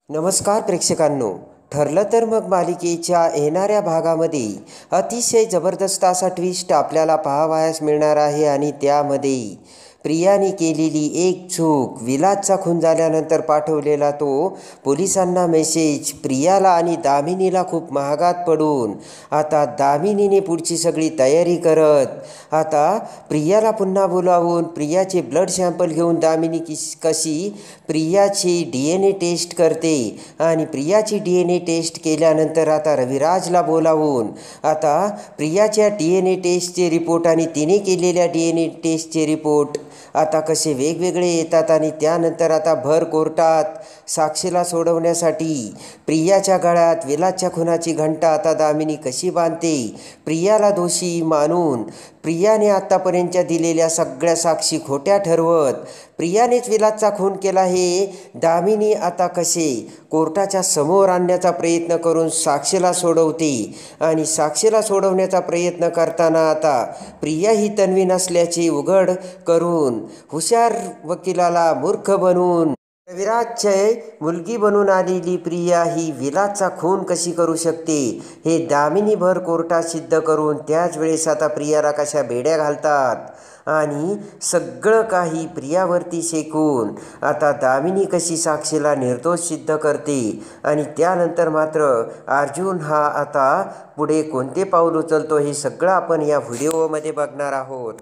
नमस्कार प्रेक्षकांनो. ठरलं तर मग मालिकेच्या येणाऱ्या भागामध्ये अतिशय जबरदस्त असा ट्विस्ट आपल्याला पाहावयास मिळणार आहे आणि त्यामध्ये प्रियाने केलेली एक चूक, विलासचा खून झाल्यानंतर पाठवलेला तो पोलिसांना मेसेज प्रियाला आणि दामिनीला खूप महागात पडून आता दामिनीने पुढची सगळी तयारी करत आता प्रियाला पुन्हा बोलावून प्रियाचे ब्लड सॅम्पल घेऊन दामिनी कशी प्रियाची DNA टेस्ट करते आणि प्रियाची DNA टेस्ट केल्यानंतर आता रविराजला बोलावून आता प्रियाच्या DNA टेस्टचे रिपोर्ट आणि तिने केलेल्या DNA टेस्टचे रिपोर्ट आता कसे वेगवेगळे येतात आणि त्यानंतर आता भर कोर्टात साक्षीला सोडवण्यासाठी प्रियाच्या गळ्यात विलासच्या खुनाची घंटा आता दामिनी कशी बांधते, प्रियाला दोषी मानून प्रियाने आत्तापर्यंतच्या दिलेल्या सगळ्या साक्षी खोट्या ठरवत प्रियानेच विलासचा खून केला हे दामिनी आता कसे कोर्टाच्या समोर आणण्याचा प्रयत्न करून साक्षीला सोडवते आणि साक्षीला सोडवण्याचा प्रयत्न करताना आता प्रिया ही तन्वी नसल्याचे उघड करून हुशार वकिलाला मूर्ख बनवून रविराजची मुलगी बनून आलेली प्रिया ही विलासचा खून कशी करू शकते हे दामिनी भर कोर्टात सिद्ध करून त्याच वेळेस आता प्रियाला कशा बेड्या घालतात आणि सगळं काही प्रियावरती शेकून आता दामिनी कशी साक्षीला निर्दोष सिद्ध करते आणि त्यानंतर मात्र अर्जुन हा आता पुढे कोणते पाऊल उचलतो हे सगळं आपण या व्हिडिओमध्ये बघणार आहोत.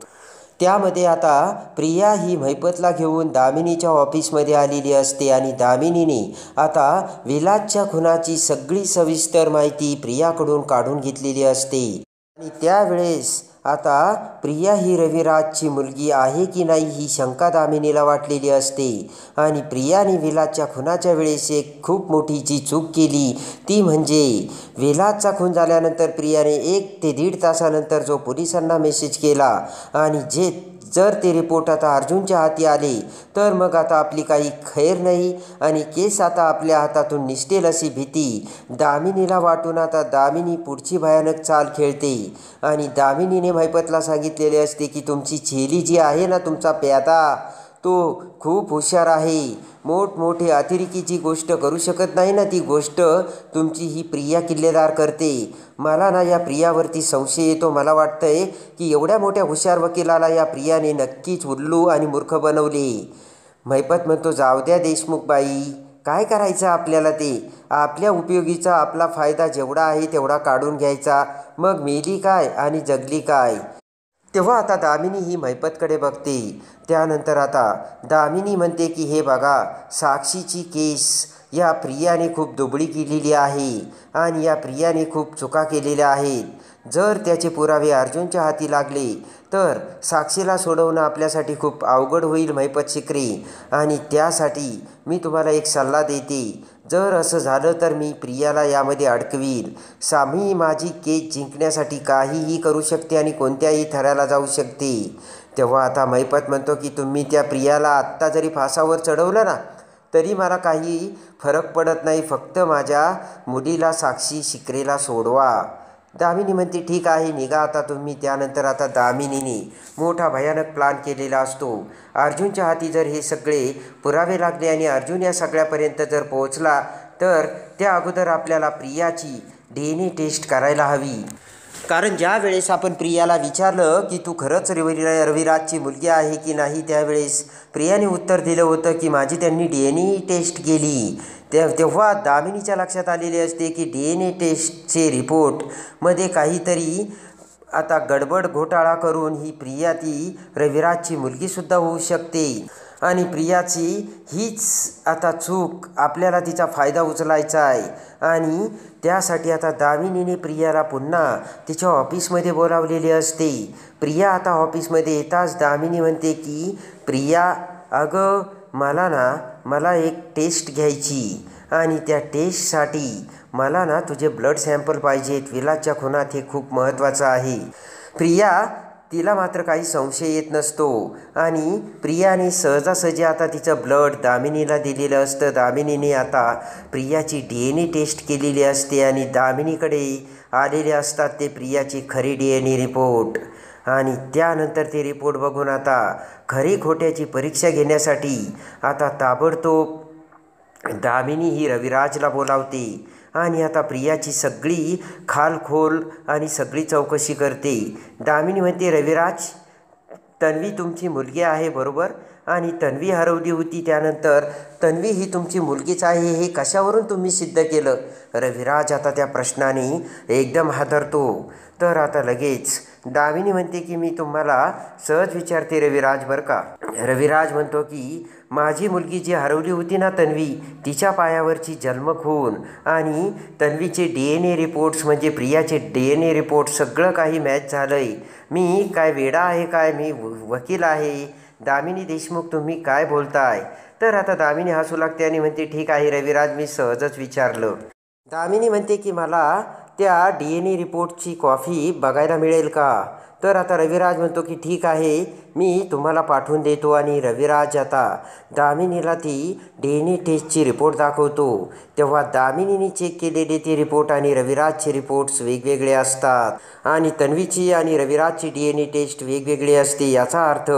त्यामध्ये आता प्रिया ही महिपतला घेऊन दामिनीच्या ऑफिसमध्ये आलेली असते आणि दामिनीने आता विलासच्या खुनाची सगळी सविस्तर माहिती प्रियाकडून काढून घेतलेली असते आणि त्यावेळेस आता प्रिया ही रविराजची मुलगी आहे की नाही ही शंका दामिनीला वाटलेली असते आणि प्रियाने विलासच्या खुनाच्या वेळेस एक खूप मोठी जी चूक केली ती म्हणजे विलासचा खून झाल्यानंतर प्रियाने 1 ते 1.5 तासानंतर जो पोलिसांना मेसेज केला आणि जर ते रिपोर्ट आता अर्जुनच्या हाती आले तर मग आता आपली काही खैर नाही आणि केस आता आपल्या हातातून निसटेल अशी भीती दामिनीला वाटून आता दामिनी पुढची भयानक चाल खेळते आणि दामिनीने महिपतला सांगितलेले असते की तुमची चेली जी आहे ना, तुमचा प्यादा तो खूप हुशार आहे, मोठमोठे अतिरेकी जी गोष्ट करू शकत नाही ना ती गोष्ट तुमची ही प्रिया किल्लेदार करते. मला ना या प्रियावरती संशय येतो. मला वाटतंय की एवढ्या मोठ्या हुशार वकिलाला या प्रियाने नक्कीच उल्लू आणि मूर्ख बनवले. महिपत म्हणतो जाऊ द्या देशमुख बाई, काय करायचं आपल्याला, ते आपल्या उपयोगीचा आपला फायदा जेवढा आहे तेवढा काढून घ्यायचा, मग मेली काय आणि जगली काय. तेव्हा आता दामिनी ही महिपतकडे बघते. त्यानंतर आता दामिनी म्हणते की हे बघा, साक्षीची केस या प्रियाने खूप दुबळी केलेली आहे आणि या प्रियाने खूप चुका केलेल्या आहेत. जर त्याचे पुरावे अर्जुनच्या हाती लागले तर साक्षीला सोडवणं आपल्यासाठी खूप अवघड होईल महिपत शिकरे आणि त्यासाठी मी तुम्हाला एक सल्ला देते. जर असं झालं तर मी प्रियाला यामध्ये अडकवील. मी माझी केस जिंकण्यासाठी काहीही करू शकते आणि कोणत्याही थराला जाऊ शकते. तेव्हा आता महिपत म्हणतो की तुम्ही त्या प्रियाला आत्ता जरी फासावर चढवलं ना तरी मला काही फरक पडत नाही, फक्त माझ्या मुलीला साक्षी शिकरेला सोडवा. दामिनी म्हणते ठीक आहे, निघा आता तुम्ही. त्यानंतर आता दामिनीने मोठा भयानक प्लान केलेला असतो. अर्जुनच्या हाती जर हे सगळे पुरावे लागले आणि अर्जुन या सगळ्यापर्यंत जर पोहोचला तर त्या अगोदर आपल्याला प्रियाची DNA टेस्ट करायला हवी. कारण ज्या वेळेस आपण प्रियाला विचारलं की तू खरंच रविराजची मुलगी आहे की नाही त्यावेळेस प्रियाने उत्तर दिलं होतं की माझी त्यांनी DNA टेस्ट केली. तेव्हा दामिनीच्या लक्षात आलेले असते की DNA टेस्टचे रिपोर्टमध्ये काहीतरी आता गडबड घोटाळा करून ही प्रिया ती रविराजची मुलगीसुद्धा होऊ शकते आणि प्रियाची हीच आता चूक, आपल्याला तिचा फायदा उचलायचा आहे आणि त्यासाठी आता दामिनीने प्रियाला पुन्हा तिच्या ऑफिसमध्ये बोलावलेले असते. प्रिया आता ऑफिसमध्ये येताच दामिनी म्हणते की प्रिया अगं मला एक टेस्ट घ्यायची आणि त्या टेस्टसाठी मला ना तुझे ब्लड सॅम्पल पाहिजेत. विलासच्या खुनात हे खूप महत्त्वाचं आहे. प्रिया तिला मात्र काही संशय येत नसतो आणि प्रियाने सहजासहजी आता तिचं ब्लड दामिनीला दिलेलं असतं. दामिनीने आता प्रियाची DNA टेस्ट केलेली असते आणि दामिनीकडे आलेले असतात ते प्रियाची खरी DNA रिपोर्ट आणि त्यानंतर ते रिपोर्ट बघून आता खरी खोट्याची परीक्षा घेण्यासाठी आता ताबडतोब दामिनी ही रविराजला बोलावते आणि आता प्रियाची सगळी खालखोल आणि सगळी चौकशी करते. दामिनी म्हणते, रविराज, तन्वी तुमची मुलगी आहे बरोबर, आणि तन्वी हरवली होती, त्यानंतर तन्वी ही तुमची मुलगीच आहे, हे कशावरून तुम्ही सिद्ध केलं? रविराज आता त्या प्रश्नाने एकदम हादरतो. तर आता लगेच दामिनी म्हणते की मी तुम्हाला सहज विचारते रविराज बरं का. रविराज म्हणतो की माझी मुलगी जी हरवली होती ना तन्वी, तिच्या पायावरची जन्मखून आणि तन्वीचे DNA रिपोर्ट्स म्हणजे प्रियाचे DNA रिपोर्ट सगळं काही मॅच झालं आहे. मी काय वेडा आहे काय? मी वकील आहे. दामिनी देशमुख, तुम्ही काय बोलताय? तर आता दामिनी हसू लागते आणि म्हणते, ठीक आहे रविराज, मी सहजच विचारलं. दामिनी म्हणते की मला त्या DNA रिपोर्टची कॉपी बघायला मिळेल का? तर आता रविराज म्हणतो की ठीक आहे, मी तुम्हाला पाठवून देतो. आणि रविराज आता दामिनीला ती DNA टेस्टची रिपोर्ट दाखवतो. तेव्हा दामिनीने चेक केलेले ते रिपोर्ट आणि रविराजचे रिपोर्ट्स वेगवेगळे असतात आणि तन्वीची आणि रविराजची DNA टेस्ट वेगवेगळी असते. याचा अर्थ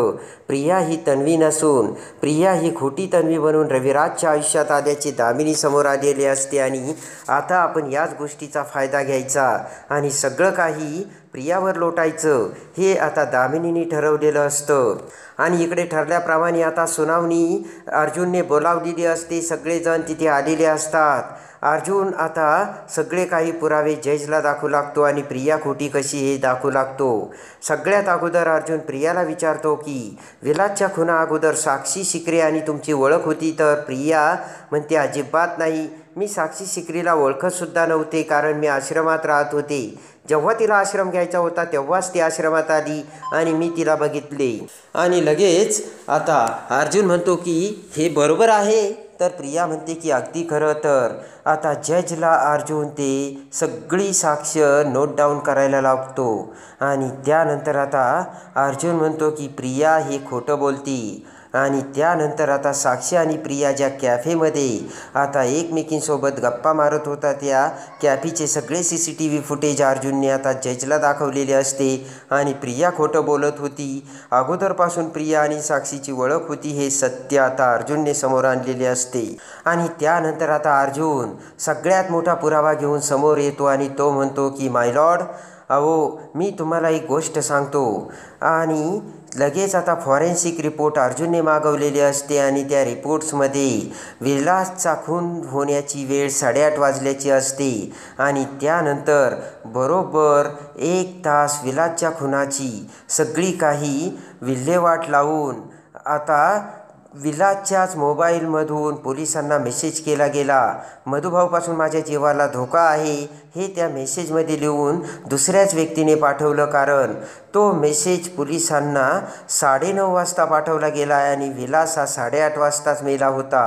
प्रिया ही तन्वी नसून प्रिया ही खोटी तन्वी बनून रविराजच्या आयुष्यात आल्याचे दामिनी समोर आलेले असते. आणि आता आपण याच गोष्टीचा फायदा घ्यायचा आणि सगळं काही प्रियावर लोटायचं, हे आता दामिनीने ठरवलेलं असतं. आणि इकडे ठरल्याप्रमाणे आता सुनावणी अर्जुनने बोलावलेली असते. सगळेजण तिथे आलेले असतात. अर्जुन आता सगळे काही पुरावे जजला दाखवू लागतो आणि प्रिया खोटी कशी हे दाखवू लागतो. सगळ्यात अगोदर अर्जुन प्रियाला विचारतो की विलासच्या खुना अगोदर साक्षी शिकरे आणि तुमची ओळख होती? तर प्रिया म्हणते, अजिबात नाही, मी साक्षी शिकरीला ओळखतसुद्धा नव्हते, कारण मी आश्रमात राहत होते. जेव्हा तिला आश्रम घ्यायचा होता तेव्हाच ती आश्रमात आली आणि मी तिला बघितले. आणि लगेच आता अर्जुन म्हणतो की हे बरोबर आहे? तर प्रिया म्हणते की अगदी खरं. तर आता जजला अर्जुन ते सगळी साक्ष नोट डाऊन करायला लागतो आणि त्यानंतर आता अर्जुन म्हणतो की प्रिया ही खोटं बोलती. आणि त्यानंतर आता साक्षी आणि प्रिया ज्या कॅफेमध्ये आता एकमेकींसोबत गप्पा मारत होता, त्या कॅफेचे सगळे CCTV फुटेज अर्जुनने आता जजला दाखवलेले असते. आणि प्रिया खोटं बोलत होती, अगोदरपासून प्रिया आणि साक्षीची ओळख होती, हे सत्य आता अर्जुनने समोर आणलेले असते. आणि त्यानंतर आता अर्जुन सगळ्यात मोठा पुरावा घेऊन समोर येतो आणि तो म्हणतो की माय लॉर्ड, अहो मी तुम्हाला एक गोष्ट सांगतो. आणि लगेच आता फॉरेन्सिक रिपोर्ट अर्जुनने मागवलेली असते आणि त्या रिपोर्ट्समध्ये विलासचा खून होण्याची वेळ 8:30 वाजल्याची असते. आणि त्यानंतर बरोबर 1 तास विलासच्या खुनाची सगळी काही विल्हेवाट लावून आता विलासच्याच मोबाईलमधून पोलिसांना मेसेज केला गेला, मधुभाऊपासून माझ्या जीवाला धोका आहे, हे त्या मेसेजमध्ये लिहून दुसऱ्याच व्यक्तीने पाठवलं. कारण तो मेसेज पोलिसांना 9:30 वाजता पाठवला गेला आणि विलास हा 8:30 वाजताच मेला होता.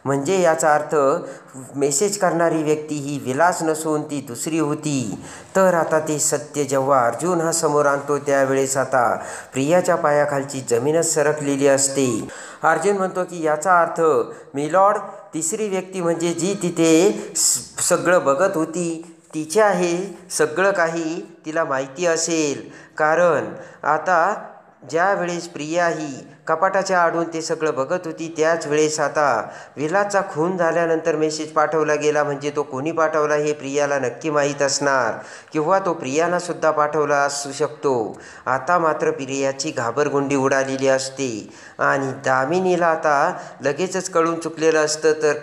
म्हणजे याचा अर्थ मेसेज करणारी व्यक्ती ही विलास नसून ती दुसरी होती. तर आता ते सत्य जेव्हा अर्जुन हा समोर आणतो त्यावेळेस आता प्रियाच्या पायाखालची जमीनच सरकलेली असते. अर्जुन म्हणतो की याचा अर्थ मिलॉर्ड, तिसरी व्यक्ती म्हणजे जी तिथे सगळं बघत होती, तिच्या हे सगळं काही तिला माहिती असेल. कारण आता ज्या वेळेस प्रिया ही कपाटाच्या आडून ते सगळं बघत होती त्याच वेळेस आता विलासचा खून झाल्यानंतर मेसेज पाठवला गेला. म्हणजे तो कोणी पाठवला हे प्रियाला नक्की माहीत असणार किंवा तो प्रियालासुद्धा पाठवला असू शकतो. आता मात्र प्रियाची घाबरगुंडी उडालेली असते आणि दामिनीला आता लगेचच कळून चुकलेलं असतं. तर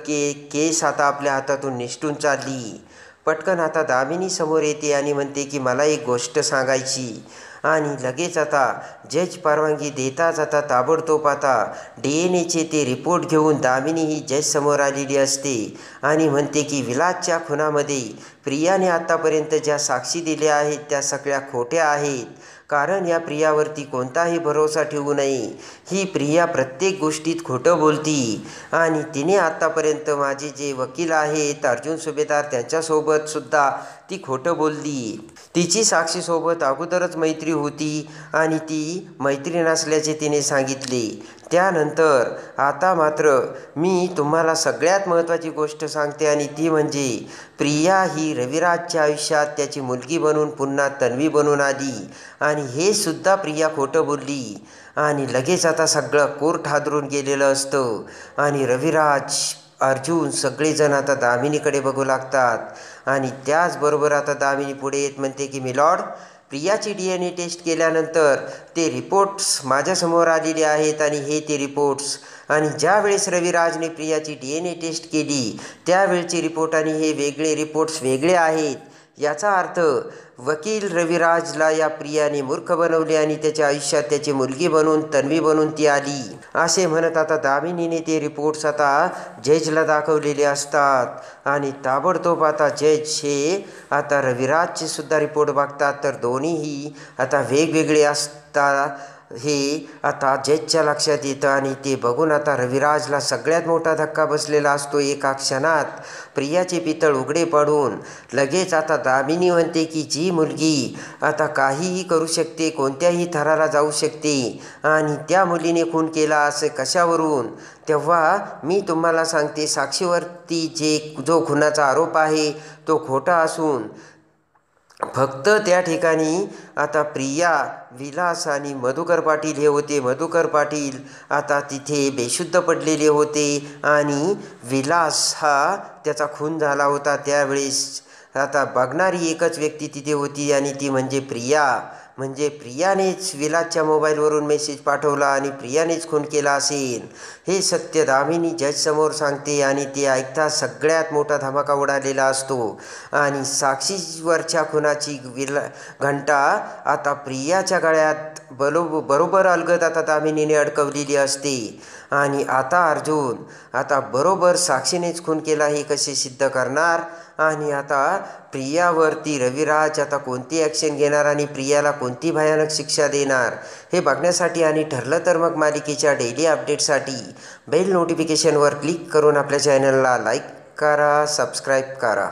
केस आता आपल्या हातातून निसटून चालली. पटकन आता दामिनी समोर येते आणि म्हणते की मला एक गोष्ट सांगायची. आणि लगेच आता जज परवानगी देताच आता ताबडतोब आता DNAचे ते रिपोर्ट घेऊन दामिनी ही जज समोर आलेली असते आणि म्हणते की विलासच्या खुनामध्ये प्रियाने आत्तापर्यंत ज्या साक्षी दिल्या आहेत त्या सगळ्या खोट्या आहेत. कारण या प्रियावरती कोणताही भरोसा ठेवू नये. ही प्रिया प्रत्येक गोष्टीत खोटं बोलती आणि तिने आत्तापर्यंत माझे जे वकील आहेत अर्जुन सुभेदार त्यांच्यासोबतसुद्धा ती खोटं बोलली. तिची साक्षीसोबत अगोदरच मैत्री होती आणि ती मैत्री नसल्याचे तिने सांगितले. त्यानंतर आता मात्र मी तुम्हाला सगळ्यात महत्त्वाची गोष्ट सांगते आणि ती म्हणजे प्रिया ही रविराजच्या आयुष्यात त्याची मुलगी बनून पुन्हा तन्वी बनून आली आणि हे सुद्धा प्रिया खोटं बोलली. आणि लगेच आता सगळं कोर्ट हादरून गेलेलं असतं आणि रविराज अर्जुन सगळेजण आता दामिनीकडे बघू लागतात आणि त्याचबरोबर आता दामिनी पुढे येत म्हणते की मिलॉर्ड, प्रियाची DNA टेस्ट केल्यानंतर ते रिपोर्ट्स माझ्यासमोर आलेले आहेत आणि हे ते रिपोर्ट्स आणि ज्या वेळेस रविराजने प्रियाची DNA टेस्ट केली त्यावेळचे रिपोर्ट आणि हे वेगळे रिपोर्ट्स वेगळे आहेत. याचा अर्थ वकील रविराजला या प्रियाने मूर्ख बनवले आणि त्याच्या आयुष्यात त्याची मुलगी बनून तन्वी बनून ती आली असे म्हणत आता दामिनीने ते रिपोर्ट्स आता जजला दाखवलेले असतात आणि ताबडतोब आता जज हे आता रविराजचे सुद्धा रिपोर्ट बघतात तर दोन्हीही आता वेगवेगळे असतात हे आता जजच्या लक्षात येतं आणि ते बघून आता रविराजला सगळ्यात मोठा धक्का बसलेला असतो. एका क्षणात प्रियाचे पितळ उघडे पडून लगेच आता दामिनी म्हणते की जी मुलगी आता काहीही करू शकते, कोणत्याही थराला जाऊ शकते आणि त्या मुलीने खून केला असे कशावरून. तेव्हा मी तुम्हाला सांगते साक्षीवरती जो खुनाचा आरोप आहे तो खोटा असून फक्त त्या ठिकाणी आता प्रिया, विलास आणि मधुकर पाटील हे होते. मधुकर पाटील आता तिथे बेशुद्ध पडलेले होते आणि विलास हा त्याचा खून झाला होता. त्यावेळेस आता बघणारी एकच व्यक्ती तिथे होती आणि ती म्हणजे प्रिया. म्हणजे प्रियानेच विलासच्या मोबाईलवरून मेसेज पाठवला आणि प्रियानेच खून केला असेल हे सत्य दामिनी जजसमोर सांगते आणि ते ऐकता सगळ्यात मोठा धमाका उडालेला असतो आणि साक्षीवरच्या खुनाची घंटा आता प्रियाच्या गळ्यात बरोबर अलगद आता दामिनीने अडकवलेली असते आणि आता अर्जुन आता बरोबर साक्षीनेच खून केला हे कसे सिद्ध करणार आणि आता प्रियावरती रविराज आता कोणती ॲक्शन घेणार आणि प्रियाला कोणती भयानक शिक्षा देणार हे बघण्यासाठी आणि ठरलं तर मग मालिकेच्या डेली अपडेटसाठी बेल नोटिफिकेशनवर क्लिक करून आपल्या चॅनलला लाईक करा, सबस्क्राईब करा.